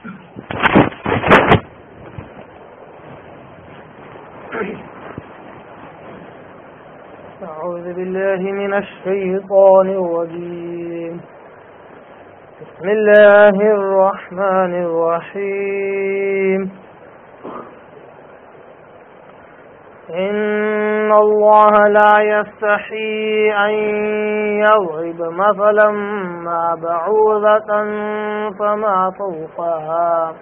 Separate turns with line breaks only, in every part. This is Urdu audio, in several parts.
أعوذ بالله من الشيطان الرجيم. بسم الله الرحمن الرحيم. إن الله لا يستحي أن يضرب مثلا ما بعوضة فما فوقها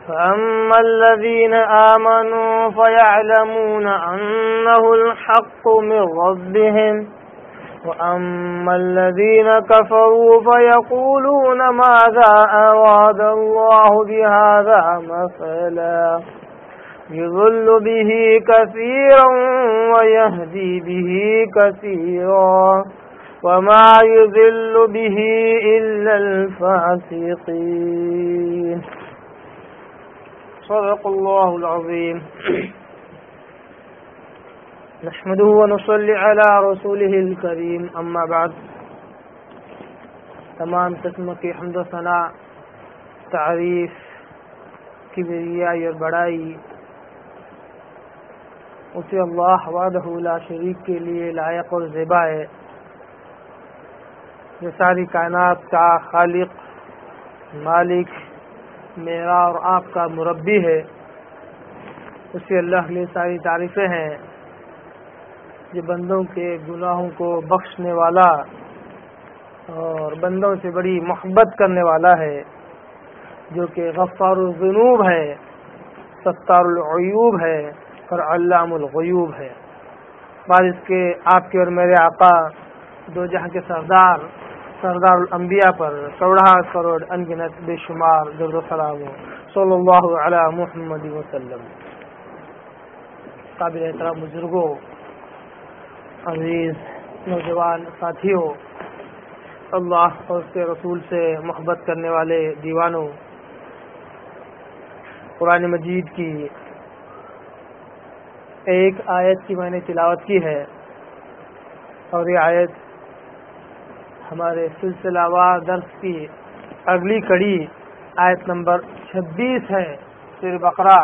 فأما الذين آمنوا فيعلمون أنه الحق من ربهم وأما الذين كفروا فيقولون ماذا أراد الله بهذا مثلا يضل به كثيرا ويهدي به كثيرا وما يضل به إلا الفاسقين. صدق الله العظيم. نحمده ونصلي على رسوله الكريم. اما بعد. تمام قسم کی حمد و ثنا، تعریف، کبریائی اور بڑائی اسے اللہ وحدہ لا شریک کے لیے لائق اور زیبا ہے، جو ساری کائنات کا خالق، مالک، میرا اور آپ کا مربی ہے. اسی اللہ کے لیے ساری تعریفیں ہیں جو بندوں کے گناہوں کو بخشنے والا اور بندوں سے بڑی محبت کرنے والا ہے، جو کہ غفار الذنوب ہے، ستار العیوب ہے اور علام الغیوب ہے. بعد اس کے آپ کے اور میرے آقا دو جہاں کے سردار الانبیاء پر کروڑہ کروڑ انگنت بے شمار درود و سلام صلی اللہ علی محمد وسلم. قابل احترام بزرگوں، عزیز نوجوان ساتھیوں، اللہ اور اس کے رسول سے محبت کرنے والے دیوانوں، قرآن مجید کی ایک آیت کی میں نے تلاوت کی ہے، اور یہ آیت ہمارے سلسلہ وار درس کی اگلی کڑی آیت نمبر 26 ہے. سورہ بقرہ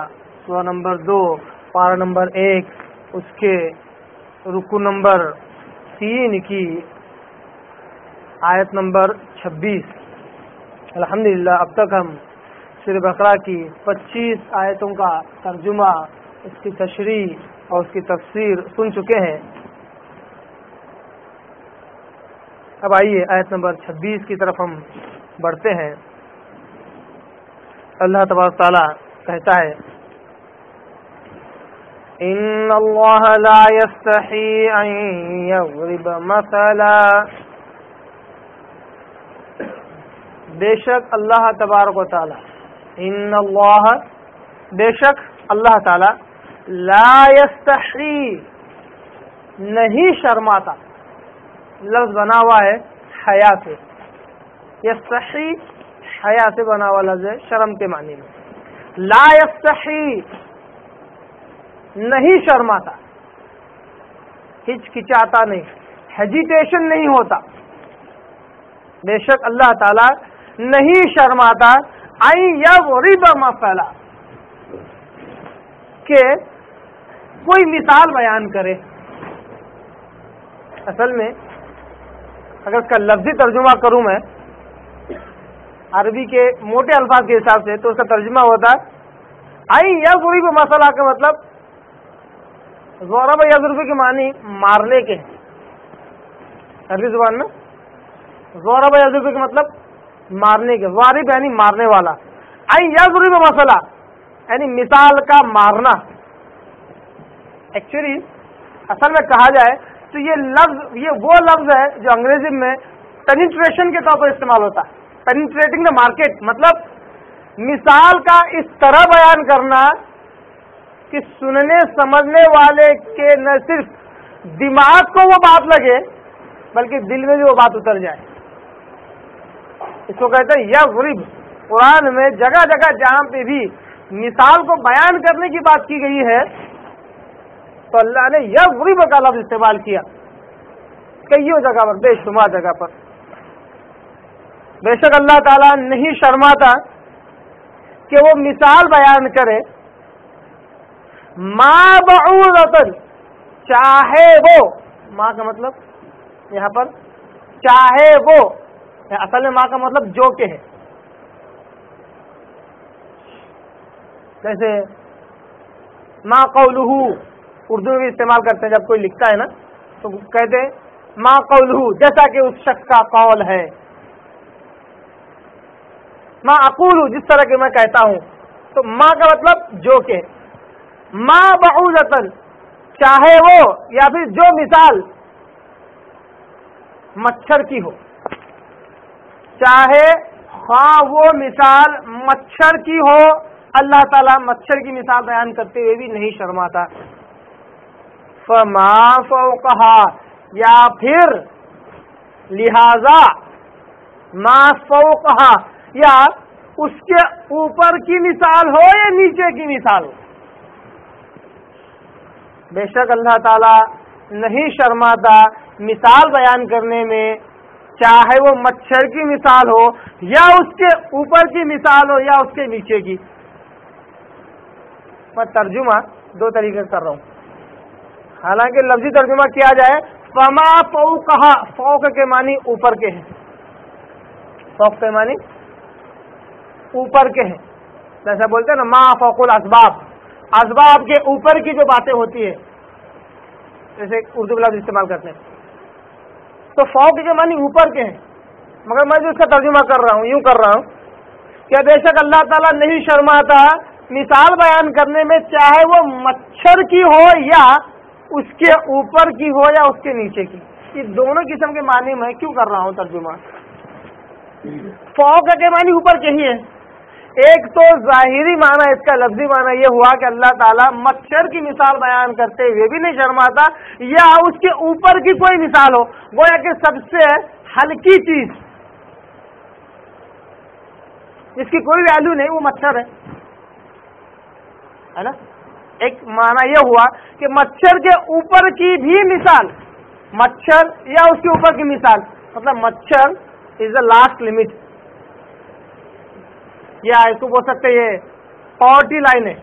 سورہ نمبر 2 پارہ نمبر 1 اس کے رکوع نمبر 3 کی آیت نمبر 26. الحمدللہ اب تک ہم سورہ بقرہ کی 25 آیتوں کا ترجمہ، اس کی تشریح اور اس کی تفسیر سن چکے ہیں. اب آئیے آیت نمبر 26 کی طرف ہم بڑھتے ہیں. اللہ تبارک تعالیٰ کہتا ہے: ان اللہ لا یستحی ان یضرب مثلا، بے شک اللہ تبارک و تعالیٰ، ان اللہ بے شک اللہ تعالیٰ، لا یستحی نہیں شرماتا. لفظ بنا ہوا ہے حیا سے، یستحی حیا سے بنا ہوا لفظ ہے، شرم کے معنی میں. لا یستحی نہیں شرماتا، ہچکچاتا نہیں، ہیجیٹیشن نہیں ہوتا. بے شک اللہ تعالی نہیں شرماتا ان یضرب مثلا، کہ کوئی مثال بیان کرے. اصل میں اگر اس کا لفظی ترجمہ کروں میں عربی کے موٹے الفاظ کے حساب سے، تو اس کا ترجمہ ہوتا ہے ان یضرب مثلا کا مطلب ضرب یضرب کے معنی مارنے کے ہیں. عربی زبان میں ضرب یضرب کے مطلب مارنے کے، ضارب یعنی مارنے والا، ان یضرب مثلا یعنی مثال کا مارنا. ایکچولی اصل میں کہا جائے تو یہ وہ لفظ ہے جو انگریزی میں پینیٹریشن کے طور پر استعمال ہوتا ہے. پینیٹریٹنگ دا مارکیٹ، مطلب مثال کا اس طرح بیان کرنا کہ سننے سمجھنے والے کے نہ صرف دماغ کو وہ بات لگے بلکہ دل میں بھی وہ بات اتر جائے. اس کو کہتے ہیں یضرب. قرآن میں جگہ جگہ جہاں پہ بھی مثال کو بیان کرنے کی بات کی گئی ہے تو اللہ نے یضرب کا لفظ استعمال کیا کئیوں جگہ پر، بے شمار جگہ پر. بے شک اللہ تعالیٰ نہیں شرماتا کہ وہ مثال بیان کرے، ما بعوضۃ، چاہے وہ، ماں کا مطلب یہاں پر چاہے وہ، اصل میں ماں کا مطلب جو کہ ہے، جیسے ما قولہ، اردو میں بھی استعمال کرتے ہیں جب کوئی لکھتا ہے نا تو کہتے ہیں ما قولہ، جیسا کہ اس شخص کا قول ہے، ما اقول، جس طرح کہ میں کہتا ہوں، تو ما کا مطلب جو کہ، ما بعوضۃ، چاہے وہ یا پھر جو مثال مچھر کی ہو، چاہے خواہ وہ مثال مچھر کی ہو، اللہ تعالیٰ مچھر کی مثال بیان کرتے ہوئے بھی نہیں شرماتا، فما فوقہا، یا پھر لہذا ما فوقہا، یا اس کے اوپر کی مثال ہو یا نیچے کی مثال ہو، بے شک اللہ تعالیٰ نہیں شرماتا مثال بیان کرنے میں، چاہے وہ مچھر کی مثال ہو یا اس کے اوپر کی مثال ہو یا اس کے نیچے کی۔ میں ترجمہ دو طریقے سے کر رہا ہوں، حالانکہ لفظی ترجمہ کیا جائے فما فوقہا، فوق کے معنی اوپر کے ہیں، فوق کے معنی اوپر کے ہیں، جیسا بولتے ہیں نا ما فوق الاسباب، اسباب کے اوپر کی جو باتیں ہوتی ہے، جیسے اردو لفظ استعمال کرتے ہیں، تو فوق کے معنی اوپر کے ہیں، مگر میں جو اس کا ترجمہ کر رہا ہوں یوں کر رہا ہوں کہ بے شک اللہ تعالیٰ نہیں شرماتا مثال بیان کرنے میں، چاہے وہ مچھر کی ہو یا اس کے اوپر کی ہو یا اس کے نیچے کی، یہ دونوں قسم کے معنی میں کیوں کر رہا ہوں ترجمہ۔ فوق کے معنی اوپر کے ہی ہے، ایک تو ظاہری معنی اس کا لفظی معنی یہ ہوا کہ اللہ تعالیٰ مچھر کی مثال بیان کرتے ہوئے بھی نہیں شرماتا، یا اس کے اوپر کی کوئی مثال ہو، گویا کہ سب سے ہلکی چیز جس کی کوئی ویلیو نہیں وہ مچھر ہے نا۔ ایک معنی یہ ہوا کہ مچھر کے اوپر کی بھی مثال، مچھر یا اس کے اوپر کی مثال، مطلب مچھر از دا لاسٹ لمٹ، یا اس کو بول سکتے یہ پاورٹی لائن ہے،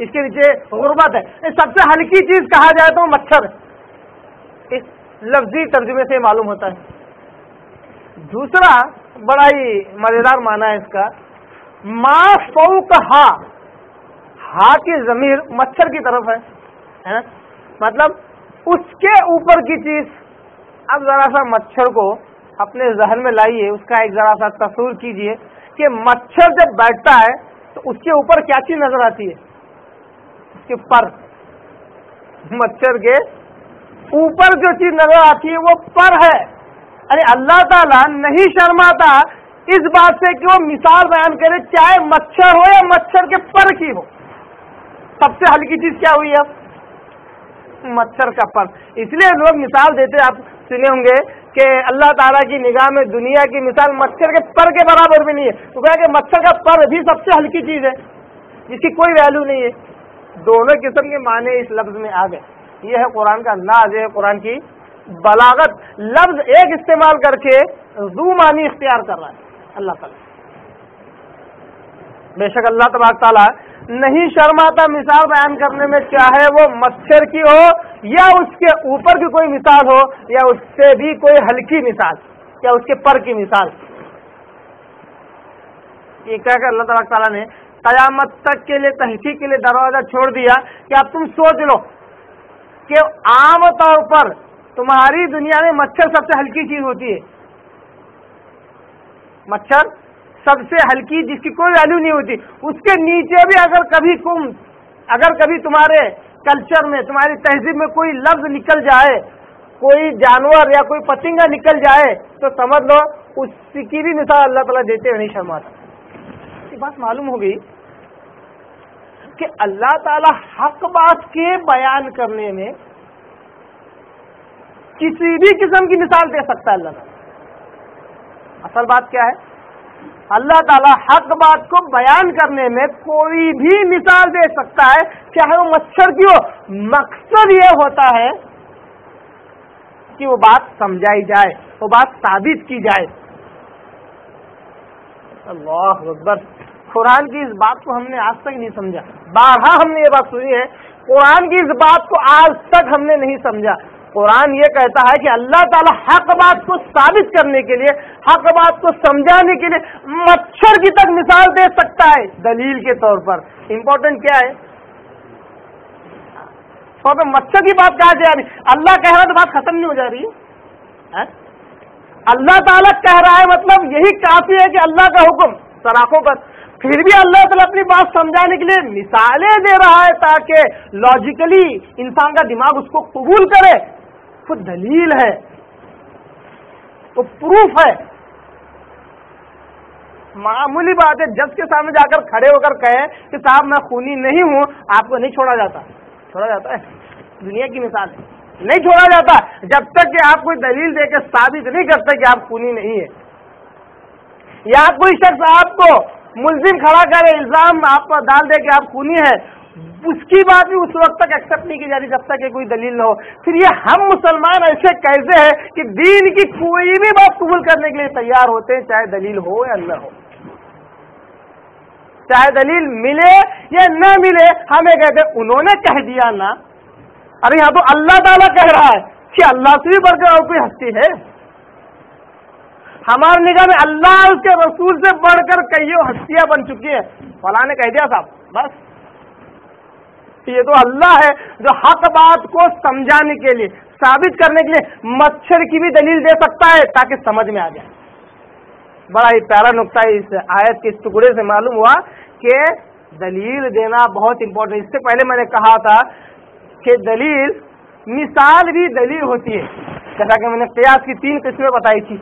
اس کے نیچے غربت ہے، سب سے ہلکی چیز کہا جائے تو مچھر ہے، اس لفظی ترجمے سے معلوم ہوتا ہے۔ دوسرا بڑا ہی مزیدار معنی ہے اس کا، ما فوقہا، ہا کی ضمیر مچھر کی طرف ہے نا، مطلب اس کے اوپر کی چیز۔ اب ذرا سا مچھر کو اپنے ذہن میں لائیے، اس کا ایک ذرا سا تصور کیجئے کہ مچھر جب بیٹھتا ہے تو اس کے اوپر کیا چیز نظر آتی ہے؟ اس کے پر، مچھر کے اوپر جو چیز نظر آتی ہے وہ پر ہے۔ ارے اللہ تعالیٰ نہیں شرماتا اس بات سے کہ وہ مثال بیان کرے، چاہے مچھر ہو یا مچھر کے پر کی ہو، سب سے ہلکی چیز کیا ہوئی اب؟ مچھر کا پر۔ اس لیے لوگ مثال دیتے، آپ سنے ہوں گے کہ اللہ تعالیٰ کی نگاہ میں دنیا کی مثال مچھر کے پر کے برابر بھی نہیں ہے، تو کہا کہ مچھر کا پر بھی سب سے ہلکی چیز ہے جس کی کوئی ویلیو نہیں ہے۔ دونوں قسم کے معنی اس لفظ میں آ گئے، یہ ہے قرآن کا انداز، ہے قرآن کی بلاغت، لفظ ایک استعمال کر کے دو معنی اختیار کر رہا ہے اللہ تعالیٰ۔ بے شک اللہ تبارک تعالیٰ نہیں شرماتا مثال بیان کرنے میں، چاہے وہ مچھر کی ہو یا اس کے اوپر کی کوئی مثال ہو یا اس سے بھی کوئی ہلکی مثال یا اس کے پر کی مثال۔ یہ کہہ کر اللہ تبارک تعالیٰ نے قیامت تک کے لیے تحقیق کے لیے دروازہ چھوڑ دیا کہ اب تم سوچ لو کہ عام طور پر تمہاری دنیا میں مچھر سب سے ہلکی چیز ہوتی ہے، مچھر سب سے ہلکی جس کی کوئی ویلیو نہیں ہوتی، اس کے نیچے بھی اگر کبھی تمہارے کلچر میں، تمہاری تہذیب میں کوئی لفظ نکل جائے، کوئی جانور یا کوئی پتنگا نکل جائے تو سمجھ لو اس کی بھی مثال اللہ تعالیٰ دیتے ہوئے نہیں شرماتا۔ یہ بات معلوم ہو گئی کہ اللہ تعالیٰ حق بات کے بیان کرنے میں کسی بھی قسم کی مثال دے سکتا ہے اللہ تعالیٰ۔ اصل بات کیا ہے؟ اللہ تعالیٰ حق بات کو بیان کرنے میں کوئی بھی مثال دے سکتا ہے، چاہے وہ مچھر کی ہو، مقصد یہ ہوتا ہے کہ وہ بات سمجھائی جائے، وہ بات ثابت کی جائے۔ اللہ اکبر، قرآن کی اس بات کو ہم نے آج تک نہیں سمجھا. بارہا ہم نے یہ بات سنی ہے, قرآن کی اس بات کو آج تک ہم نے نہیں سمجھا. قرآن یہ کہتا ہے کہ اللہ تعالیٰ حق بات کو ثابت کرنے کے لیے, حق بات کو سمجھانے کے لیے مچھر کی تک مثال دے سکتا ہے دلیل کے طور پر. امپورٹنٹ کیا ہے, مچھر کی بات کہا جا رہی, اللہ کہہ رہا تو بات ختم نہیں ہو جا رہی ہے. اللہ تعالیٰ کہہ رہا ہے مطلب یہی کافی ہے کہ اللہ کا حکم سراخوں پر, پھر بھی اللہ تعالیٰ اپنی بات سمجھانے کے لیے مثالیں دے رہا ہے تاکہ لاجیکلی انسان کا دماغ اس کو قبول کرے. وہ دلیل ہے, وہ پروف ہے. معمولی بات ہے جج کے سامنے جا کر کھڑے ہو کر کہے کہ صاحب میں خونی نہیں ہوں, آپ کو نہیں چھوڑا جاتا. چھوڑا جاتا ہے, دنیا کی مثال ہے, نہیں چھوڑا جاتا جب تک کہ آپ کوئی دلیل دے کے ثابت نہیں کرتے کہ آپ خونی نہیں ہے. یا کوئی شخص آپ کو ملزم کھڑا کرے, الزام آپ پر ڈال دے کہ آپ خونی ہے, اس کی بات بھی اس وقت تک ایکسپٹ نہیں کی جا رہی جب تک کہ کوئی دلیل نہ ہو. پھر یہ ہم مسلمان ایسے کیسے ہیں کہ دین کی کوئی بھی بات قبول کرنے کے لیے تیار ہوتے ہیں, چاہے دلیل ہو یا نہ ہو, چاہے دلیل ملے یا نہ ملے. ہمیں کہتے ہیں انہوں نے کہہ دیا نا, ارے یہاں تو اللہ تعالیٰ کہہ رہا ہے کہ اللہ سے بھی بڑھ کر اور کوئی ہستی ہے. ہماری نگاہ میں اللہ اس کے رسول سے بڑھ کر کئی ہستیاں بن چکی ہیں. فلاں نے کہہ دیا صاحب, بس یہ تو اللہ ہے جو حق بات کو سمجھانے کے لیے, ثابت کرنے کے لیے مچھر کی بھی دلیل دے سکتا ہے تاکہ سمجھ میں آ جائے. بڑا ہی پیارا نقطہ اس آیت کے اس ٹکڑے سے معلوم ہوا کہ دلیل دینا بہت امپورٹنٹ. اس سے پہلے میں نے کہا تھا کہ دلیل, مثال بھی دلیل ہوتی ہے. جیسا کہ میں نے قیاس کی 3 قسمیں بتائی تھی.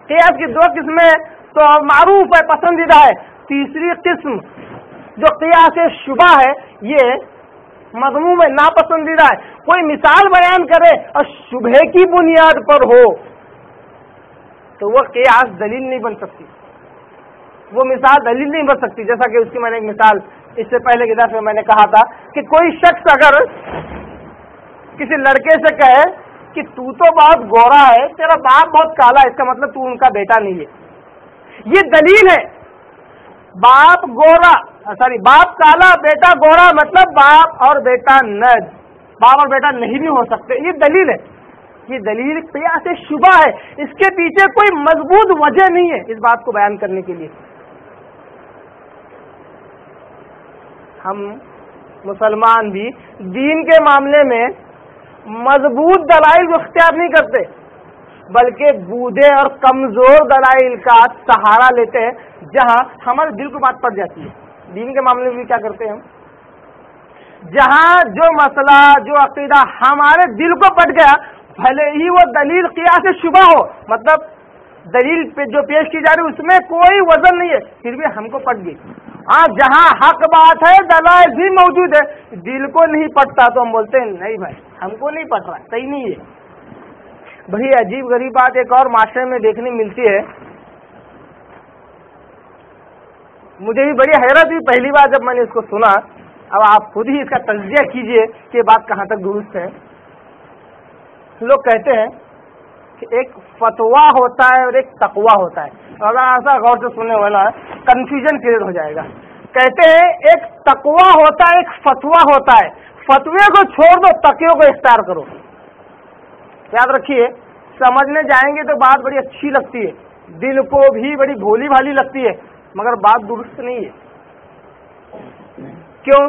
قیاس کی 2 قسمیں تو معروف ہے, پسندیدہ ہے. تیسری قسم جو قیاس شبہ ہے, یہ مضموم ہے, ناپسندیدہ ہے. کوئی مثال بیان کرے اور شبہ کی بنیاد پر ہو تو وہ قیاس دلیل نہیں بن سکتی, وہ مثال دلیل نہیں بن سکتی. جیسا کہ اس کی میں نے ایک مثال اس سے پہلے کے درس میں نے کہا تھا کہ کوئی شخص اگر کسی لڑکے سے کہے کہ تو بہت گورا ہے, تیرا باپ بہت کالا ہے, اس کا مطلب تو ان کا بیٹا نہیں ہے. یہ دلیل ہے. باپ گورا, باپ کالا بیٹا گورا, مطلب باپ اور بیٹا نج, باپ اور بیٹا نہیں بھی ہو سکتے. یہ دلیل ہے. یہ دلیل قیاس شبہ ہے. اس کے پیچھے کوئی مضبوط وجہ نہیں ہے اس بات کو بیان کرنے کے لیے. ہم مسلمان بھی دین کے معاملے میں مضبوط دلائل کو اختیار نہیں کرتے, بلکہ بودھے اور کمزور دلائل کا سہارا لیتے ہیں جہاں ہمارے دل کو بات پڑ جاتی ہے. دین کے معاملے میں بھی کیا کرتے ہیں ہم, جہاں جو مسئلہ جو عقیدہ ہمارے دل کو پٹ گیا, بھلے ہی وہ دلیل قیاس شبہ ہو, مطلب دلیل پہ جو پیش کی جا رہی اس میں کوئی وزن نہیں ہے, پھر بھی ہم کو پٹ گئی. ہاں جہاں حق بات ہے, دلائل بھی موجود ہے, دل کو نہیں پٹتا تو ہم بولتے ہیں نہیں بھائی ہم کو نہیں پٹ رہا, صحیح نہیں ہے. بڑی عجیب غریب بات ایک اور معاشرے میں دیکھنے ملتی ہے. مجھے بھی بڑی حیرت ہوئی پہلی بار جب میں نے اس کو سنا. اب آپ خود ہی اس کا تجزیہ کیجئے کہ یہ بات کہاں تک درست ہے. لوگ کہتے ہیں کہ ایک فتوا ہوتا ہے اور ایک تقویٰ ہوتا ہے. اور ایسا غور سے سننے والا ہے, کنفیوژن کریٹ ہو جائے گا. کہتے ہیں ایک تقویٰ ہوتا ہے, ایک فتوا ہوتا ہے. فتوے کو چھوڑ دو, تقوی کو اختیار کرو. یاد رکھیے, سمجھنے جائیں گے تو بات بڑی اچھی لگتی ہے, دل کو بھی بڑی بھولی بھالی لگتی ہے, مگر بات درست نہیں ہے. کیوں؟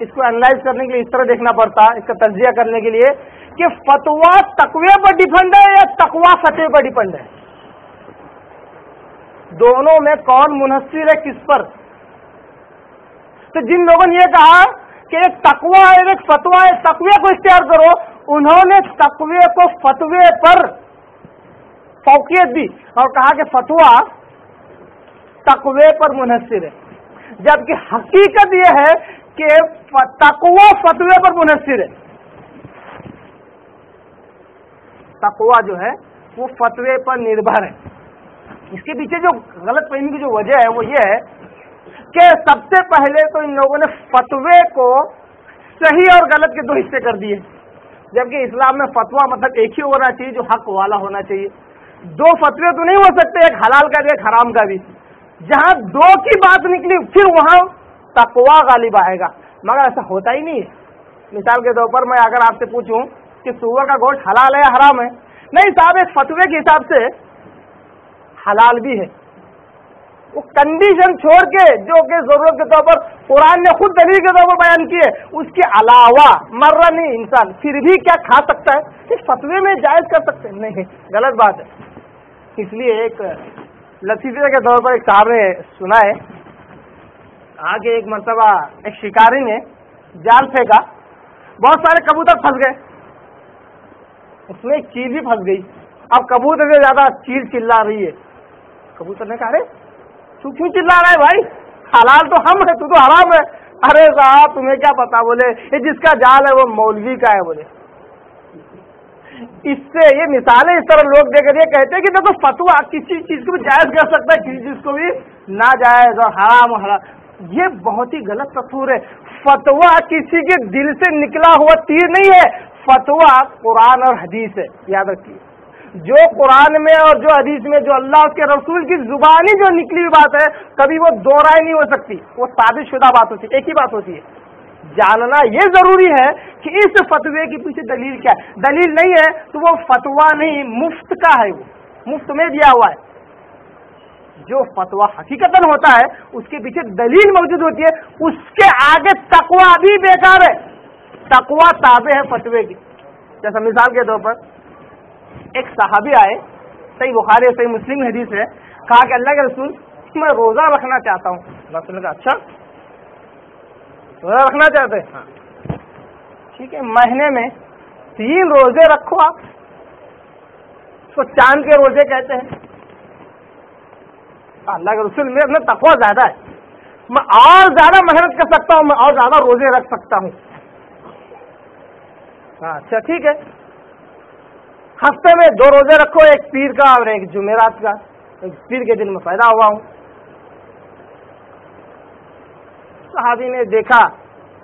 اس کو انالائز کرنے کے لیے اس طرح دیکھنا پڑتا, اس کا تجزیہ کرنے کے لیے کہ فتوا تقوی پر ڈیپینڈ ہے یا تقوی فتوے پر ڈیپینڈ ہے. دونوں میں کون منحصر ہے کس پر؟ تو جن لوگوں نے یہ کہا کہ ایک تقوی ہے ایک فتوا ہے, تقوی کو اختیار کرو, انہوں نے تقوی کو فتوے پر فوقیت دی اور کہا کہ فتوا تقوی پر منحصر ہے, جبکہ حقیقت یہ ہے کہ تقوی فتوے پر منحصر ہے. تقوی جو ہے وہ فتوے پر نربھر ہے. اس کے پیچھے جو غلط فہمی کی جو وجہ ہے وہ یہ ہے کہ سب سے پہلے تو ان لوگوں نے فتوے کو صحیح اور غلط کے 2 حصے کر دیے, جبکہ اسلام میں فتوا مطلب ایک ہی ہونا چاہیے جو حق والا ہونا چاہیے. 2 فتوے تو نہیں ہو سکتے, ایک حلال کا بھی ایک حرام کا بھی. جہاں دو کی بات نکلی پھر وہاں تقویٰ غالب آئے گا، مگر ایسا ہوتا ہی نہیں ہے۔ مثال کے طور پر میں اگر آپ سے پوچھوں کہ سور کا گوشت حلال ہے یا حرام ہے، نہیں صاحب ایک فتوے کے حساب سے حلال بھی ہے، وہ کنڈیشن چھوڑ کے جو کہ ضرورت کے طور پر قرآن نے خود دلیل کے طور پر بیان کی ہے، اس کے علاوہ مرہ نہیں انسان پھر بھی کیا کھا سکتا ہے؟ اس فتوے میں جائز کر سکتے ہیں؟ نہیں، غلط بات ہے۔ اس لیے ایک لطیفے کے طور پر ایک صاحب نے سنا ہے، آگے ایک مرتبہ ایک شکاری نے جال پھینکا، بہت سارے کبوتر پھنس گئے، اس میں ایک چیل بھی پھنس گئی۔ اب کبوتر سے زیادہ چیل چلا رہی ہے، کبوتر نے کہا ارے تو کیوں چلا رہا ہے بھائی، حلال تو ہم ہے، تو حرام ہے۔ ارے صاحب تمہیں کیا پتا، بولے یہ جس کا جال ہے وہ مولوی کا ہے۔ بولے اس سے یہ مثالیں اس طرح لوگ دے کر یہ کہتے ہیں کہ دیکھو فتویٰ کسی چیز کو بھی جائز کر سکتا ہے، کسی چیز کو بھی ناجائز اور حرام و حلال، یہ بہت ہی غلط تصور ہے۔ فتویٰ کسی کے دل سے نکلا ہوا تیر نہیں ہے، فتویٰ قرآن اور حدیث ہے، یاد رکھیے۔ جو قرآن میں اور جو حدیث میں جو اللہ اس کے رسول کی زبانی جو نکلی ہوئی بات ہے، کبھی وہ دو رائے نہیں ہو سکتی، وہ ثابت شدہ بات ہوتی ہے، ایک ہی بات ہوتی ہے۔ جاننا یہ ضروری ہے کہ اس فتوے کے پیچھے دلیل کیا ہے۔ دلیل نہیں ہے تو وہ فتویٰ نہیں، مفت کا ہے، وہ مفت میں دیا ہوا ہے۔ جو فتویٰ حقیقتاً ہوتا ہے اس کے پیچھے دلیل موجود ہوتی ہے، اس کے آگے تقویٰ بھی بیکار ہے۔ تقویٰ تابع ہے فتوے کی۔ جیسا مثال کے طور پر ایک صحابی آئے، صحیح بخاری صحیح مسلم حدیث ہے، کہا کہ اللہ کے رسول میں روزہ رکھنا چاہتا ہوں۔ رسول نے کہا اچھا روزہ رکھنا چاہتے ہیں؟ ہاں ٹھیک ہے، مہینے میں 3 روزے رکھو، آپ اس کو چاند کے روزے کہتے ہیں۔ اللہ کے رسول میں اپنا تقویٰ زیادہ ہے، میں اور زیادہ محنت کر سکتا ہوں، میں اور زیادہ روزے رکھ سکتا ہوں۔ ہاں اچھا ٹھیک ہے، ہفتے میں 2 روزے رکھو، ایک پیر کا اور ایک جمعرات کا، ایک پیر کے دن میں پیدا ہوا ہوں۔ صحابی نے دیکھا،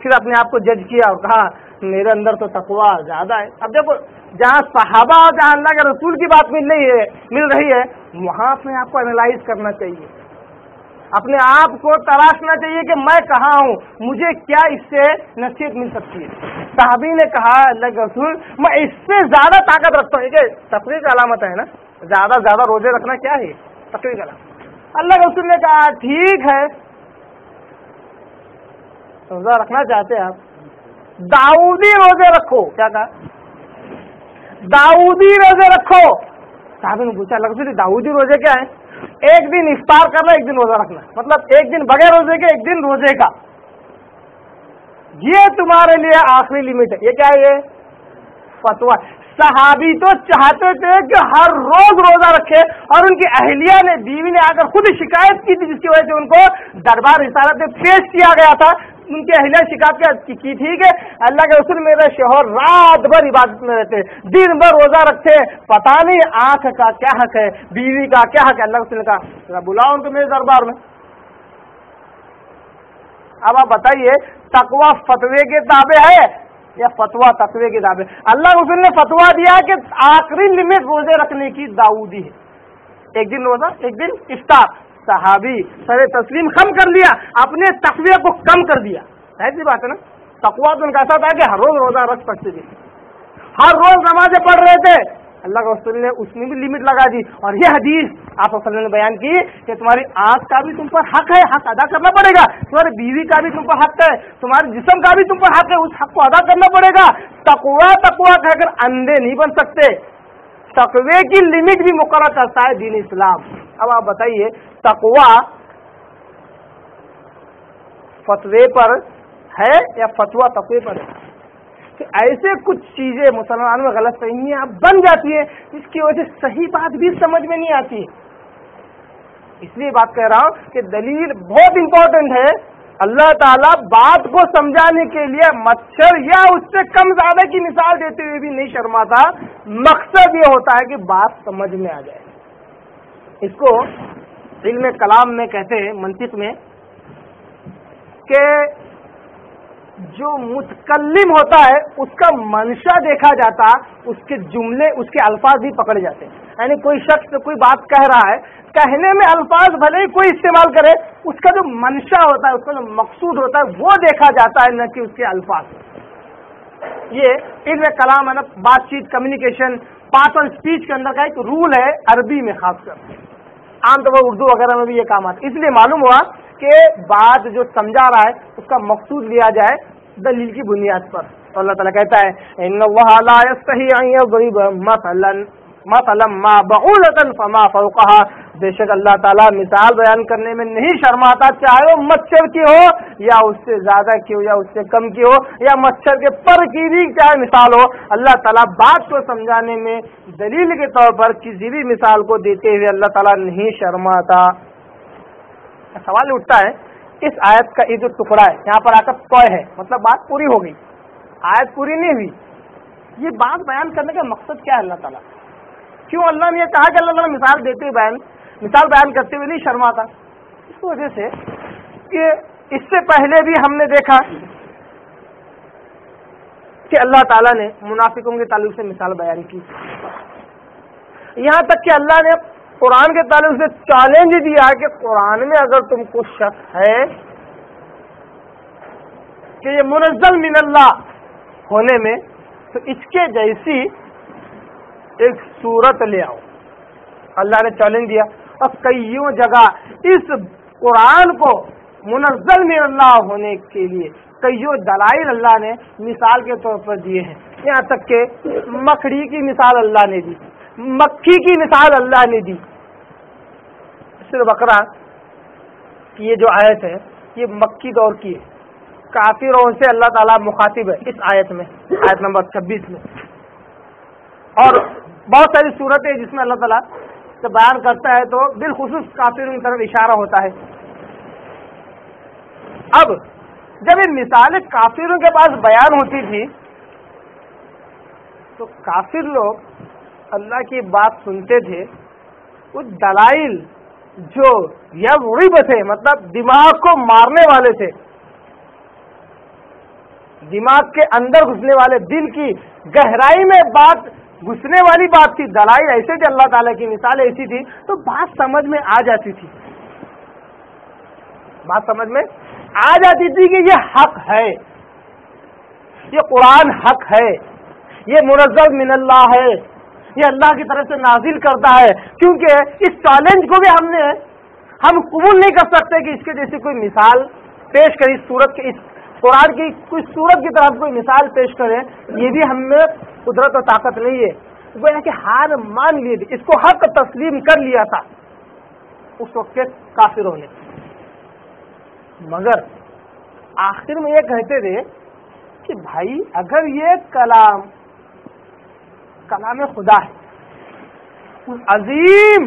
پھر اپنے آپ کو جج کیا اور کہا میرے اندر تو تقویٰ زیادہ ہے۔ اب دیکھو جہاں صحابہ اور جہاں اللہ کے رسول کی بات مل رہی ہے وہاں اپنے آپ کو انالائز کرنا چاہیے، اپنے آپ کو تلاشنا چاہیے کہ میں کہاں ہوں، مجھے کیا اس سے نصیحت مل سکتی ہے۔ صحابی نے کہا اللہ کے رسول میں اس سے زیادہ طاقت رکھتا ہوں، یہ تقوی کی علامت ہے نا، زیادہ روزے رکھنا کیا ہے تقوی کا علامت۔ اللہ کے رسول نے کہا ٹھیک ہے روزہ رکھنا چاہتے ہیں آپ، داؤدی روزے رکھو۔ کیا کہا؟ داؤدی روزے رکھو۔ صحابی نے پوچھا اللہ کے رسول داؤدی روزے کیا ہے؟ ایک دن افطار کرنا، ایک دن روزہ رکھنا، مطلب ایک دن بغیر روزے کے، ایک دن روزے کا، یہ تمہارے لیے آخری لمٹ ہے۔ یہ کیا ہے؟ فتویٰ۔ صحابی تو چاہتے تھے کہ ہر روز روزہ رکھے، اور ان کی اہلیہ نے، بیوی نے آ کر خود شکایت کی تھی، جس کی وجہ سے ان کو دربار رسالت میں پیش کیا گیا تھا۔ ان کی اہلیہ شکایت کی تھی کہ اللہ کے رسول میرے شوہر رات بھر عبادت میں رہتے، دن بھر روزہ رکھتے، پتہ نہیں آنکھ کا کیا حق ہے، بیوی کا کیا حق ہے۔ اللہ کے رسول نے کہا بلاؤ ان کو میرے دربار میں۔ اب آپ بتائیے تقویٰ فتوے کے تابع ہے یا فتویٰ تقوی کے تابع؟ اللہ رسول نے فتویٰ دیا کہ آخری لمٹ روزے رکھنے کی داؤدی ہے، ایک دن روزہ ایک دن افطار۔ صحابی سر تسلیم خم کر لیا، اپنے تقوی کو کم کر دیا۔ ایسی بات ہے نا، تقویٰ تو ان کا ایسا تھا کہ ہر روز روزہ رکھ سکتے تھے، ہر روز نمازیں پڑھ رہے تھے۔ اللہ کے رسول نے اس میں بھی لمٹ لگا دی، اور یہ حدیث آپ صلی اللہ علیہ وسلم نے بیان کی کہ تمہاری آنکھ کا بھی تم پر حق ہے، حق ادا کرنا پڑے گا، تمہاری بیوی کا بھی تم پر حق ہے، تمہارے جسم کا بھی تم پر حق ہے، اس حق کو ادا کرنا پڑے گا۔ تقویٰ کہہ کر اندھے نہیں بن سکتے، تقوی کی لمٹ بھی مقرر کرتا ہے دین اسلام۔ اب آپ بتائیے تقویٰ فتوے پر ہے یا فتویٰ تقوی پر ہے؟ کہ ایسے کچھ چیزیں مسلمانوں میں غلط فہمیاں اب بن جاتی ہیں، اس کی وجہ سے صحیح بات بھی سمجھ میں نہیں آتی۔ اس لیے بات کہہ رہا ہوں کہ دلیل بہت امپورٹنٹ ہے۔ اللہ تعالیٰ بات کو سمجھانے کے لیے مچھر یا اس سے کم زیادہ کی مثال دیتے ہوئے بھی نہیں شرماتا، مقصد یہ ہوتا ہے کہ بات سمجھ میں آ جائے۔ اس کو علم کلام میں کہتے ہیں، منطق میں، کہ جو متکلم ہوتا ہے اس کا منشا دیکھا جاتا، اس کے جملے، اس کے الفاظ بھی پکڑے جاتے ہیں. یعنی کوئی شخص کوئی بات کہہ رہا ہے، کہنے میں الفاظ بھلے ہی کوئی استعمال کرے، اس کا جو منشا ہوتا ہے، اس کا جو مقصود ہوتا ہے وہ دیکھا جاتا ہے، نہ کہ اس کے الفاظ. یہ علم کلام ہے نا، بات چیت، کمیونیکیشن، پارٹ آف اسپیچ کے اندر کا ایک رول ہے عربی میں، خاص کر عام طور پر اردو وغیرہ میں بھی یہ کام آتا ہے. اس لیے معلوم ہوا کہ بات جو سمجھا رہا ہے اس کا مقصود لیا جائے دلیل کی بنیاد پر. تو اللہ تعالیٰ کہتا ہے ان اللہ لا یستحی ان یضرب مثلا ما بعوضۃ فما فوقها، بے شک اللہ تعالیٰ مثال بیان کرنے میں نہیں شرماتا، چاہے وہ مچھر کی ہو یا اس سے زیادہ کی ہو یا اس سے کم کی ہو یا مچھر کے پر کی بھی چاہے مثال ہو. اللہ تعالیٰ بات کو سمجھانے میں دلیل کے طور پر کسی بھی مثال کو دیتے ہوئے اللہ تعالیٰ نہیں شرماتا. سوال اٹھتا ہے اس آیت کا یہ جو ٹکڑا ہے یہاں پر آ کر طے ہے، مطلب بات پوری ہو گئی، آیت پوری نہیں ہوئی، یہ بات بیان کرنے کا مقصد کیا ہے اللہ تعالیٰ؟ کیوں اللہ نے یہ کہا کہ اللہ تعالیٰ مثال بیان کرتے ہوئے نہیں شرماتا؟ اس وجہ سے کہ اس سے پہلے بھی ہم نے دیکھا کہ اللہ تعالیٰ نے منافقوں کے تعلق سے مثال بیان کی، یہاں تک کہ اللہ نے قرآن کے تعلق سے چیلنج دیا کہ قرآن میں اگر تم کو شک ہے کہ یہ منزل من اللہ ہونے میں تو اس کے جیسی ایک صورت لے آؤ. اللہ نے چیلنج دیا اور کئیوں جگہ اس قرآن کو منزل من اللہ ہونے کے لیے کئیوں دلائل اللہ نے مثال کے طور پر دیے ہیں. یہاں تک کہ مکڑی کی مثال اللہ نے دی، مکھی کی مثال اللہ نے دی. سورہ بقرہ کی یہ جو آیت ہے یہ مکی دور کی ہے، کافروں سے اللہ تعالیٰ مخاطب ہے اس آیت میں، آیت نمبر 26 میں. اور بہت ساری صورتیں جس میں اللہ تعالیٰ سے بیان کرتا ہے تو بالخصوص کافروں کی طرف اشارہ ہوتا ہے. اب جب یہ مثالیں کافروں کے پاس بیان ہوتی تھی تو کافر لوگ اللہ کی بات سنتے تھے، وہ دلائل جو یضرب تھے، مطلب دماغ کو مارنے والے تھے، دماغ کے اندر گھسنے والے، دل کی گہرائی میں بات گھسنے والی بات تھی، دلائل ایسے تھے، اللہ تعالیٰ کی مثال ایسی تھی تو بات سمجھ میں آ جاتی تھی، بات سمجھ میں آ جاتی تھی کہ یہ حق ہے، یہ قرآن حق ہے، یہ منزل من اللہ ہے، یہ اللہ کی طرف سے نازل کرتا ہے. کیونکہ اس چیلنج کو بھی ہم قبول نہیں کر سکتے کہ اس کے جیسی کوئی مثال پیش کرے، اس صورت کے، اس قرآن کی کوئی صورت کی طرف کوئی مثال پیش کرے، یہ بھی ہم میں قدرت و طاقت نہیں ہے. گویا کہ ہار مان لی تھی، اس کو حق تسلیم کر لیا تھا اس وقت کے کافروں نے. مگر آخر میں یہ کہتے تھے کہ بھائی اگر یہ کلام خدا ہے، عظیم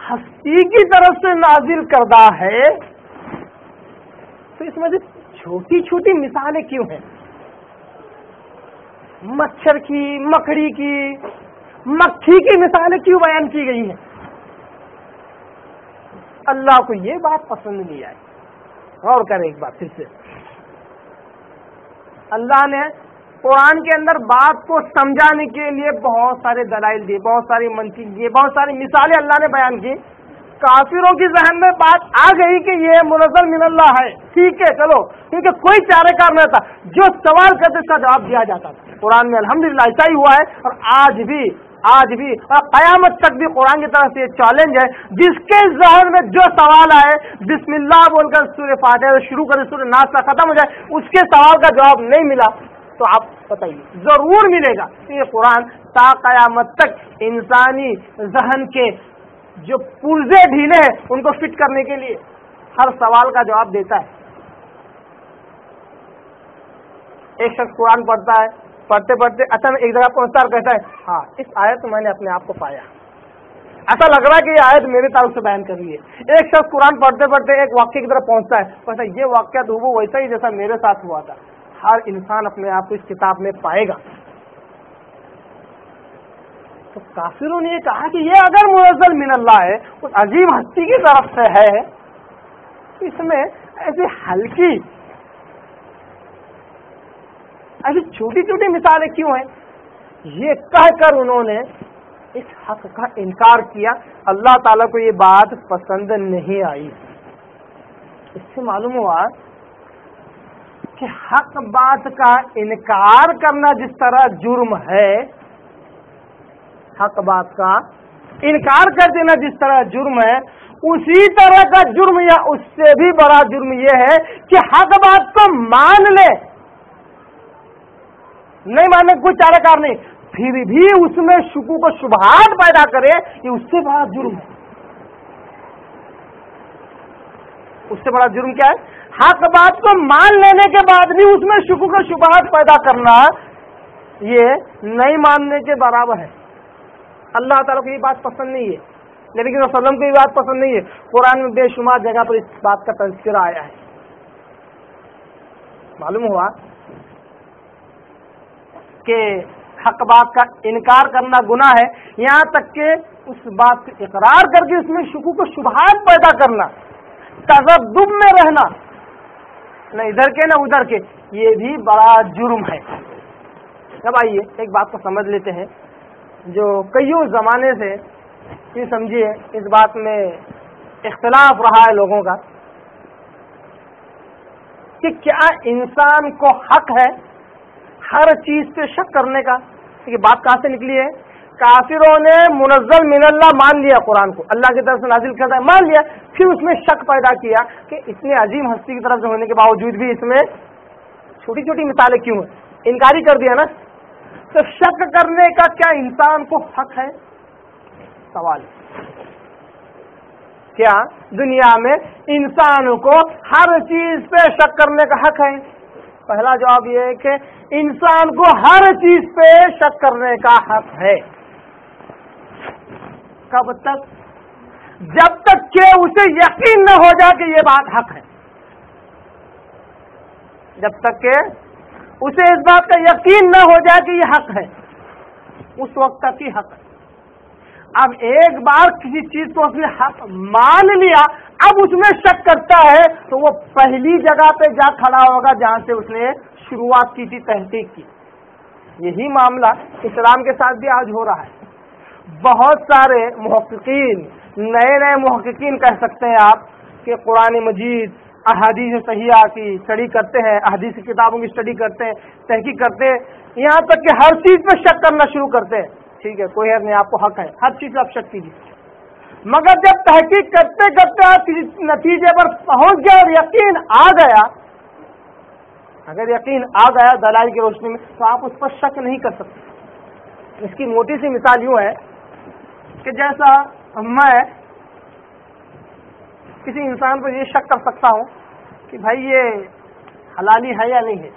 ہستی کی طرف سے نازل کردہ ہے، تو اس میں سے چھوٹی چھوٹی مثالیں کیوں ہیں؟ مچھر کی، مکڑی کی، مکھی کی مثالیں کیوں بیان کی گئی ہیں؟ اللہ کو یہ بات پسند نہیں آئی. غور کریں ایک بات پھر سے، اللہ نے قرآن کے اندر بات کو سمجھانے کے لیے بہت سارے دلائل دیے، بہت ساری منطق دیے، بہت ساری مثالیں اللہ نے بیان کی. کافروں کی ذہن میں بات آ گئی کہ یہ منزل من اللہ ہے، ٹھیک ہے چلو، کیونکہ کوئی چارہ کار نہ تھا، جو سوال کرتے اس کا جواب دیا جاتا تھا. قرآن میں الحمدللہ ایسا ہی ہوا ہے، اور آج بھی اور قیامت تک بھی قرآن کی طرف سے یہ چیلنج ہے، جس کے ذہن میں جو سوال آئے بسم اللہ بول کر سورہ فاتحہ شروع کرے، سورہ ناس کا ختم ہو جائے، اس کے سوال کا جواب نہیں ملا تو آپ بتائیے ضرور ملے گا. یہ قرآن تا قیامت تک انسانی ذہن کے جو پرزے ڈھیلے ہیں ان کو فٹ کرنے کے لیے ہر سوال کا جواب دیتا ہے. ایک شخص قرآن پڑھتا ہے، پڑھتے پڑھتے اچانک ایک جگہ پہنچتا اور کہتا ہے ہاں اس آیت میں نے اپنے آپ کو پایا، ایسا لگ رہا ہے کہ یہ آیت میرے تعلق سے بیان کر رہی ہے. ایک شخص قرآن پڑھتے پڑھتے ایک واقعے کی طرف پہنچتا ہے، کہتا ہے یہ واقعہ تو وہ ویسا ہی جیسا میرے ساتھ ہوا تھا. ہر انسان اپنے آپ کو اس کتاب میں پائے گا. تو کافروں نے یہ کہا کہ یہ اگر منزل من اللہ ہے، اس عظیم ہستی کی طرف سے ہے، تو اس میں ایسی ہلکی ایسی چھوٹی چھوٹی مثالیں کیوں ہیں؟ یہ کہہ کر انہوں نے اس حق کا انکار کیا. اللہ تعالیٰ کو یہ بات پسند نہیں آئی. اس سے معلوم ہوا کہ حق بات کا انکار کرنا جس طرح جرم ہے، حق بات کا انکار کر دینا جس طرح جرم ہے، اسی طرح کا جرم یا اس سے بھی بڑا جرم یہ ہے کہ حق بات کو مان لے، نہیں ماننے کوئی چارہ کار نہیں، پھر بھی اس میں شکوک و شبہات پیدا کرے، یہ اس سے بڑا جرم ہے. اس سے بڑا جرم کیا ہے؟ حق بات کو مان لینے کے بعد بھی اس میں شکوک و شبہات پیدا کرنا، یہ نہیں ماننے کے برابر ہے. اللہ تعالیٰ کو یہ بات پسند نہیں ہے، نبی صلی اللہ علیہ وسلم کو یہ بات پسند نہیں ہے. قرآن میں بے شمار جگہ پر اس بات کا تذکرہ آیا ہے. معلوم ہوا کہ حق بات کا انکار کرنا گناہ ہے، یہاں تک کہ اس بات کو اقرار کر کے اس میں شکوک و شبہات پیدا کرنا، تذبذب میں رہنا، نہ ادھر کے نہ ادھر کے، یہ بھی بڑا جرم ہے. اب آئیے ایک بات کو سمجھ لیتے ہیں جو کئیوں زمانے سے یہ سمجھیے اس بات میں اختلاف رہا ہے لوگوں کا کہ کیا انسان کو حق ہے ہر چیز پہ شک کرنے کا. یہ بات کہاں سے نکلی ہے؟ کافروں نے منزل من اللہ مان لیا، قرآن کو اللہ کی طرف سے نازل کرتا ہے مان لیا، پھر اس میں شک پیدا کیا کہ اتنے عظیم ہستی کی طرف سے ہونے کے باوجود بھی اس میں چھوٹی چھوٹی مثالیں کیوں ہیں؟ انکاری کر دیا نا. تو شک کرنے کا کیا انسان کو حق ہے؟ سوال کیا دنیا میں انسان کو ہر چیز پہ شک کرنے کا حق ہے؟ پہلا جواب یہ ہے کہ انسان کو ہر چیز پہ شک کرنے کا حق ہے. کب تک؟ جب تک کہ اسے یقین نہ ہو جائے کہ یہ بات حق ہے. جب تک کہ اسے اس بات کا یقین نہ ہو جائے کہ یہ حق ہے، اس وقت تک ہی حق ہے. اب ایک بار کسی چیز کو اس نے حق مان لیا، اب اس میں شک کرتا ہے تو وہ پہلی جگہ پہ جا کھڑا ہوگا جہاں سے اس نے شروعات کی تھی، تحقیق کی. یہی معاملہ اسلام کے ساتھ بھی آج ہو رہا ہے. بہت سارے محققین، نئے نئے محققین کہہ سکتے ہیں آپ، کہ قرآن مجید، احادیث صحیحہ کی اسٹڈی کرتے ہیں، احادیث کی کتابوں کی اسٹڈی کرتے ہیں، تحقیق کرتے ہیں، یہاں تک کہ ہر چیز پہ شک کرنا شروع کرتے ہیں. ٹھیک ہے، کوئی حد نہیں، آپ کو حق ہے، ہر چیز آپ شک کیجیے. مگر جب تحقیق کرتے کرتے آپ کسی نتیجے پر پہنچ گیا اور یقین آ گیا، اگر یقین آ گیا دلائل کی روشنی میں، تو آپ اس پر شک نہیں کر سکتے. اس کی موٹی سی مثال یوں ہے کہ جیسا میں کسی انسان پر یہ شک کر سکتا ہوں کہ بھائی یہ حلالی ہے یا نہیں ہے،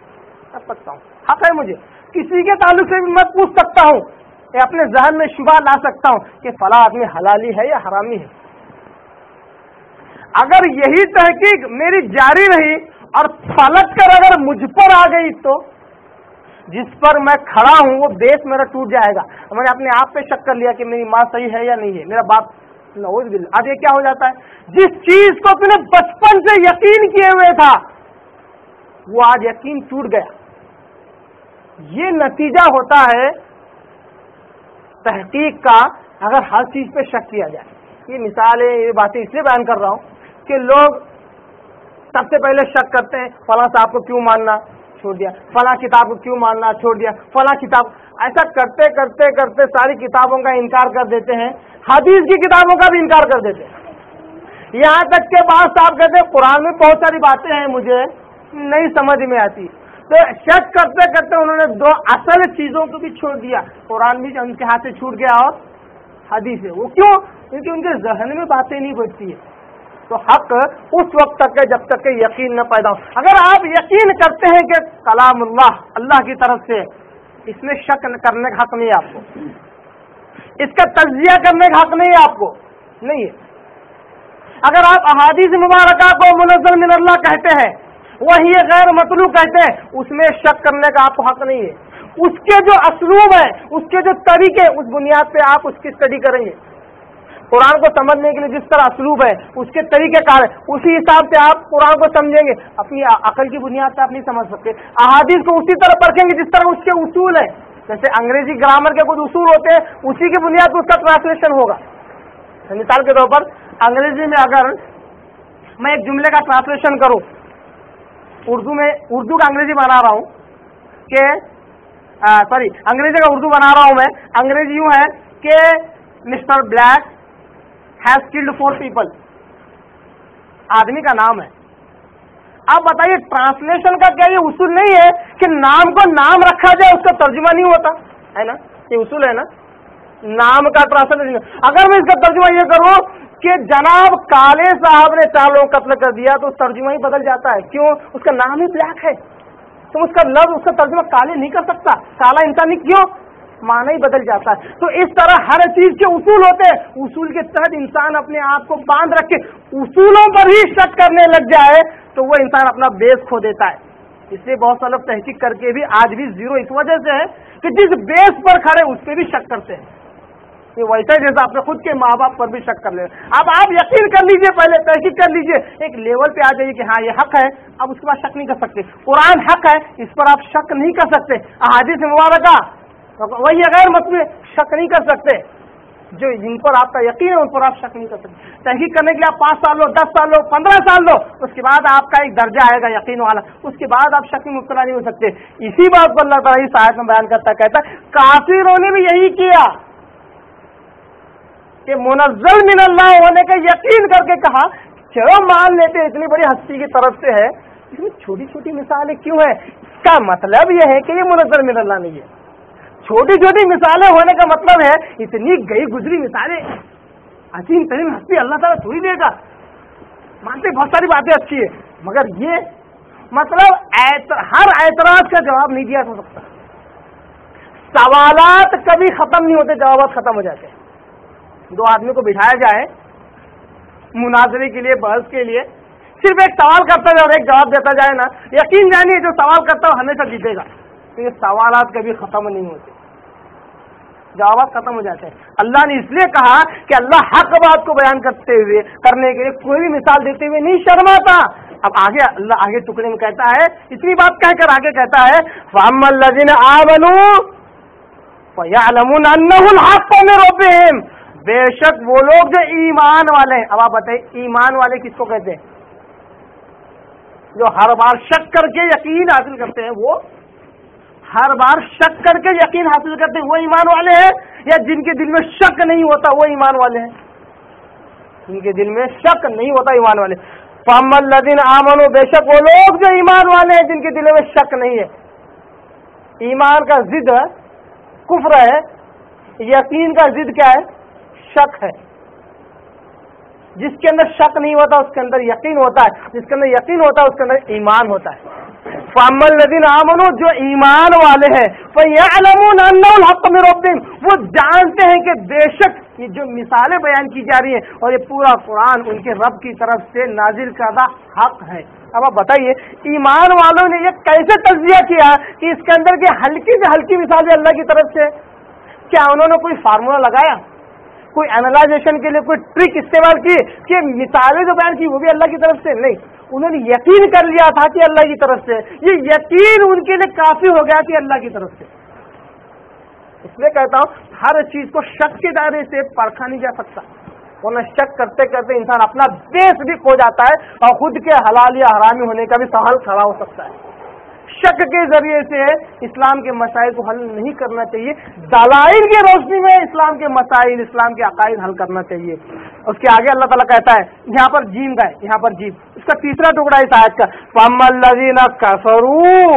کر سکتا ہوں، حق ہے مجھے. کسی کے تعلق سے بھی میں پوچھ سکتا ہوں، اپنے ذہن میں شبہ لا سکتا ہوں کہ فلاں آدمی حلالی ہے یا حرامی ہے. اگر یہی تحقیق میری جاری رہی اور پلٹ کر اگر مجھ پر آ گئی تو جس پر میں کھڑا ہوں وہ بیس میرا ٹوٹ جائے گا. میں نے اپنے آپ پہ شک کر لیا کہ میری ماں صحیح ہے یا نہیں ہے، میرا باپ نعوذ باللہ. اب یہ کیا ہو جاتا ہے؟ جس چیز کو تم نے بچپن سے یقین کیے ہوئے تھا وہ آج یقین ٹوٹ گیا. یہ نتیجہ ہوتا ہے تحقیق کا اگر ہر چیز پہ شک کیا جائے. یہ مثالیں، یہ باتیں اس لیے بیان کر رہا ہوں کہ لوگ سب سے پہلے شک کرتے ہیں فلاں صاحب کو کیوں ماننا چھوڑ دیا، فلاں کتاب کو کیوں ماننا چھوڑ دیا، فلاں کتاب. ایسا کرتے کرتے کرتے ساری کتابوں کا انکار کر دیتے ہیں، حدیث کی کتابوں کا بھی انکار کر دیتے ہیں. یہاں تک کہ بعض صاحب کہتے ہیں قرآن میں بہت ساری باتیں ہیں مجھے نہیں سمجھ میں آتی. تو شک کرتے کرتے انہوں نے دو اصل چیزوں کو بھی چھوڑ دیا. قرآن بھی ان کے ہاتھ سے چھوٹ گیا اور حدیث ہے. وہ کیوں؟ کیونکہ ان کے ذہن میں باتیں نہیں بچتی ہے. تو حق اس وقت تک ہے جب تک کہ یقین نہ پیدا ہو. اگر آپ یقین کرتے ہیں کہ کلام اللہ اللہ کی طرف سے، اس میں شک کرنے کا حق نہیں ہے آپ کو، اس کا تجزیہ کرنے کا حق نہیں ہے آپ کو، نہیں ہے. اگر آپ احادیث مبارکہ کو منزل من اللہ کہتے ہیں، وہی غیر مطلوع کہتے ہیں، اس میں شک کرنے کا آپ کو حق نہیں ہے. اس کے جو اسلوب ہے، اس کے جو طریقے، اس بنیاد پہ آپ اس کی اسٹڈی کریں گے. قرآن کو سمجھنے کے لیے جس طرح اسلوب ہے، اس کے طریقہ کار ہے، اسی حساب سے آپ قرآن کو سمجھیں گے. اپنی عقل کی بنیاد سے آپ نہیں سمجھ سکتے. احادیث کو اسی طرح پرکھیں گے جس طرح اس کے اصول ہیں. جیسے انگریزی گرامر کے کچھ اصول ہوتے ہیں، اسی کی بنیاد پر اس کا ٹرانسلیشن ہوگا. مثال کے طور پر انگریزی میں اگر میں ایک جملے کا ٹرانسلیشن کروں، اردو کا انگریزی بنا رہا ہوں کہ انگریزی کا اردو بنا رہا ہوں میں. انگریزی یوں ہے کہ Mr Black has killed 4 people, آدمی کا نام ہے. اب بتائیے ٹرانسلیشن کا کیا یہ اصول نہیں ہے کہ نام کو نام رکھا جائے، اس کا ترجمہ نہیں ہوتا ہے نا؟ یہ اصول ہے نا، نام کا ٹرانسلیشن. اگر میں اس کا ترجمہ یہ کروں کہ جناب کالے صاحب نے 4 لوگ قتل کر دیا، تو ترجمہ ہی بدل جاتا ہے. کیوں؟ اس کا نام ہی بلیک ہے. تو اس کا لفظ، اس کا ترجمہ کالے نہیں کر سکتا. کالا انسان نہیں، کیوں؟ معنی ہی بدل جاتا ہے. تو اس طرح ہر چیز کے اصول ہوتے ہیں. اصول کے تحت انسان اپنے آپ کو باندھ رکھے اصولوں پر ہی شک کرنے لگ جائے تو وہ انسان اپنا بیس کھو دیتا ہے. اس لیے بہت سے لوگ تحقیق کر کے بھی آج بھی زیرو اس وجہ سے ہے کہ جس بیس پر کھڑے اس پہ بھی شک کرتے ہیں. یہ ویسا جیسا آپ نے خود کے ماں باپ پر بھی شک کر لیں. اب آپ یقین کر لیجئے، پہلے تحقیق کر لیجئے، ایک لیول پہ آ جائیے کہ ہاں یہ حق ہے. اب اس کے بعد شک نہیں کر سکتے. قرآن حق ہے، اس پر آپ شک نہیں کر سکتے. احادیث مبارکہ وہی غیر مطلوب، شک نہیں کر سکتے. جو جن پر آپ کا یقین ہے ان پر آپ شک نہیں کر سکتے. تحقیق کرنے کے لیے آپ 5 سال لو، 10 سال لو، 15 سال لو، اس کے بعد آپ کا ایک درجہ آئے گا یقین والا. اس کے بعد آپ شک میں مبتلا نہیں ہو سکتے. اسی بات کو اللہ تعالیٰ اس آیت میں بیان کرتا کہتا ہے کافروں نے بھی یہی کیا کہ منزل من اللہ ہونے کا یقین کر کے کہا چلو مان لیتے اتنی بڑی ہستی کی طرف سے ہے، اس میں چھوٹی چھوٹی مثالیں کیوں ہیں؟ اس کا مطلب یہ ہے کہ یہ منزل من اللہ نہیں ہے. چھوٹی چھوٹی مثالیں ہونے کا مطلب ہے اتنی گئی گزری مثالیں عظیم ترین ہستی اللہ تعالیٰ تھوڑی دے گا. مانتے بہت ساری باتیں اچھی ہے، مگر یہ مطلب ہر اعتراض کا جواب نہیں دیا جا سکتا. سوالات کبھی ختم نہیں ہوتے، جوابات ختم ہو جاتے ہیں. 2 آدمی کو بٹھایا جائے مناظرے کے لیے، بحث کے لیے، صرف ایک سوال کرتا جائے اور ایک جواب دیتا جائے نا، یقین جانیے جو سوال کرتا ہے ہمیشہ جیتے گا. تو یہ سوالات کبھی ختم نہیں ہوتے، جوابات ختم ہو جاتے ہیں. اللہ نے اس لیے کہا کہ اللہ حق بات کو بیان کرنے کے لیے کوئی بھی مثال دیتے ہوئے نہیں شرماتا. اب آگے اللہ آگے ٹکڑے میں کہتا ہے، اتنی بات کہہ کر آگے کہتا ہے فَأَمَّا الَّذِينَ آمَنُوا فَيَعْلَمُونَ أَنَّهُ الْحَقُّ مِن رَّبِّهِمْ، بے شک وہ لوگ جو ایمان والے ہیں. اب آپ بتائیے ایمان والے کس کو کہتے ہیں؟ جو ہر بار شک کر کے یقین حاصل کرتے ہیں. وہ ہر بار شک کر کے یقین حاصل کرتے ہیں وہ ایمان والے ہیں، یا جن کے دل میں شک نہیں ہوتا وہ ایمان والے ہیں؟ جن کے دل میں شک نہیں ہوتا ایمان والے. فَأَمَّا الَّذِينَ آمَنُوا، بے شک وہ لوگ جو ایمان والے ہیں جن کے دل میں شک نہیں ہے. ایمان کا ضد کفر ہے، یقین کا ضد کیا ہے؟ شک ہے. جس کے اندر شک نہیں ہوتا اس کے اندر یقین ہوتا ہے، جس کے اندر یقین ہوتا ہے اس کے اندر ایمان ہوتا ہے. فَأَمَّا الَّذِينَ آمَنُوا، جو ایمان والے ہیں، فَيَعْلَمُونَ أَنَّهُ الْحَقُّ مِن رَّبِّهِمْ، وہ جانتے ہیں کہ بے شک یہ جو مثالیں بیان کی جا رہی ہیں اور یہ پورا قرآن ان کے رب کی طرف سے نازل کردہ حق ہے. اب آپ بتائیے ایمان والوں نے یہ کیسے تجزیہ کیا کہ اس کے اندر کی ہلکی سے ہلکی مثالیں اللہ کی طرف سے؟ کیا انہوں نے کوئی فارمولا لگایا، کوئی اینالائزیشن کے لیے کوئی ٹرک استعمال کی کہ مثالیں جو بیان کی وہ بھی اللہ کی طرف سے؟ نہیں، انہوں نے یقین کر لیا تھا کہ اللہ کی طرف سے. یہ یقین ان کے لیے کافی ہو گیا کہ اللہ کی طرف سے. اس لیے کہتا ہوں ہر چیز کو شک کے دائرے سے پرکھا نہیں جا سکتا، ورنہ شک کرتے کرتے انسان اپنا بیس بھی کھو جاتا ہے اور خود کے حلال یا حرامی ہونے کا بھی سوال کھڑا ہو سکتا ہے. شک کے ذریعے سے اسلام کے مسائل کو حل نہیں کرنا چاہیے، دلائل کی روشنی میں اسلام کے مسائل، اسلام کے عقائد حل کرنا چاہیے. اس کے آگے اللہ تعالیٰ کہتا ہے، یہاں پر جیم کا ہے، یہاں پر جیم، اس کا تیسرا ٹکڑا اس آیت کا، فَأَمَّا الَّذِينَ كَفَرُوا،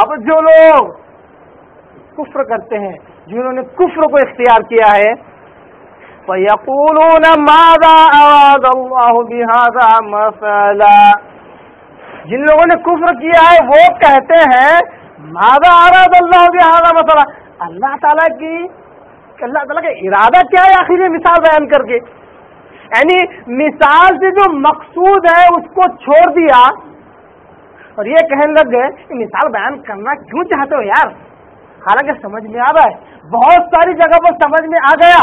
اب جو لوگ کفر کرتے ہیں، جنہوں نے کفر کو اختیار کیا ہے، فَيَقُولُونَ مَاذَا أَرَادَ اللَّهُ بِهَذَا مَثَلًا، جن لوگوں نے کفر کیا ہے وہ کہتے ہیں ماذا اراد اللہ بہذا مثلا، اللہ تعالیٰ کا ارادہ کیا ہے آخر یہ مثال بیان کر کے؟ یعنی مثال سے جو مقصود ہے اس کو چھوڑ دیا اور یہ کہنے لگ گئے کہ مثال بیان کرنا کیوں چاہتے ہو یار، حالانکہ سمجھ میں آ رہا ہے، بہت ساری جگہ پر سمجھ میں آ گیا.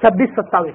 26-27।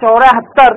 74,